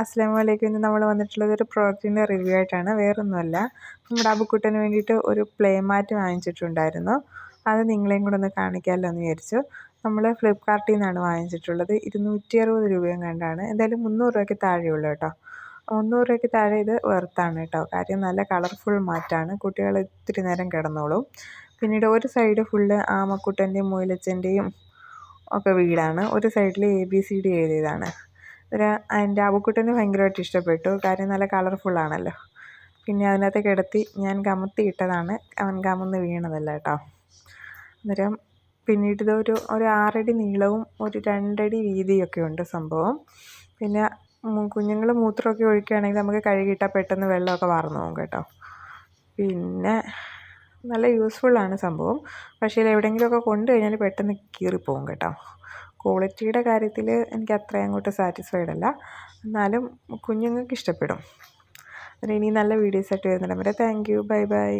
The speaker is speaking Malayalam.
അസ്സലാമു അലൈക്കും. ഇന്ന് നമ്മൾ വന്നിട്ടുള്ളത് ഒരു പ്രോഡക്റ്റിൻ്റെ റിവ്യൂ ആയിട്ടാണ്. വേറൊന്നുമല്ല, നമ്മുടെ അബുക്കുട്ടന് വേണ്ടിയിട്ട് ഒരു പ്ലേ മാറ്റ് വാങ്ങിച്ചിട്ടുണ്ടായിരുന്നു. അത് നിങ്ങളെയും കൂടെ ഒന്ന് കാണിക്കാമല്ലോ എന്ന് വിചാരിച്ചു. നമ്മൾ ഫ്ലിപ്കാർട്ടിൽ നിന്നാണ് വാങ്ങിച്ചിട്ടുള്ളത്. 260 രൂപയും കണ്ടാണ്. എന്തായാലും 300 രൂപയ്ക്ക് താഴെയുള്ളൂ കേട്ടോ. 300 രൂപയ്ക്ക് താഴെ ഇത് വെർത്താണ് കേട്ടോ. കാര്യം നല്ല കളർഫുൾ മാറ്റാണ്. കുട്ടികൾ ഇത്തിരി നേരം കിടന്നോളും. പിന്നീട് ഒരു സൈഡ് ഫുള്ള് ആമക്കുട്ടൻ്റെയും മുയലച്ചൻ്റെയും ഒക്കെ വീടാണ്. ഒരു സൈഡിൽ ABCD എഴുതിയതാണ്. എൻ്റെ അബുക്കുട്ടന് ഭയങ്കരമായിട്ട് ഇഷ്ടപ്പെട്ടു. കാര്യം നല്ല കളർഫുള്ളാണല്ലോ. പിന്നെ അതിനകത്ത് കിടത്തി ഞാൻ കമത്തി ഇട്ടതാണ്, അവൻ കമന്ന് വീണതല്ല കേട്ടോ. അന്നേരം പിന്നീട് ഇതൊരു 6 അടി നീളവും ഒരു 2 അടി വീതിയൊക്കെ ഉണ്ട് സംഭവം. പിന്നെ കുഞ്ഞുങ്ങൾ മൂത്രമൊക്കെ ഒഴിക്കുകയാണെങ്കിൽ നമുക്ക് കഴുകിയിട്ടാൽ പെട്ടെന്ന് വെള്ളമൊക്കെ വാർന്നു പോകും കേട്ടോ. പിന്നെ നല്ല യൂസ്ഫുള്ളാണ് സംഭവം. പക്ഷേ എവിടെയെങ്കിലുമൊക്കെ കൊണ്ടു കഴിഞ്ഞാൽ പെട്ടെന്ന് കീറിപ്പോകും കേട്ടോ. ക്വാളിറ്റിയുടെ കാര്യത്തിൽ എനിക്ക് അത്രയും അങ്ങോട്ട് സാറ്റിസ്ഫൈഡ് അല്ല, എന്നാലും കുഞ്ഞുങ്ങൾക്ക് ഇഷ്ടപ്പെടും. ഇനി നല്ല വീഡിയോസായിട്ട് വരുന്നുണ്ട്. Thank you, bye bye.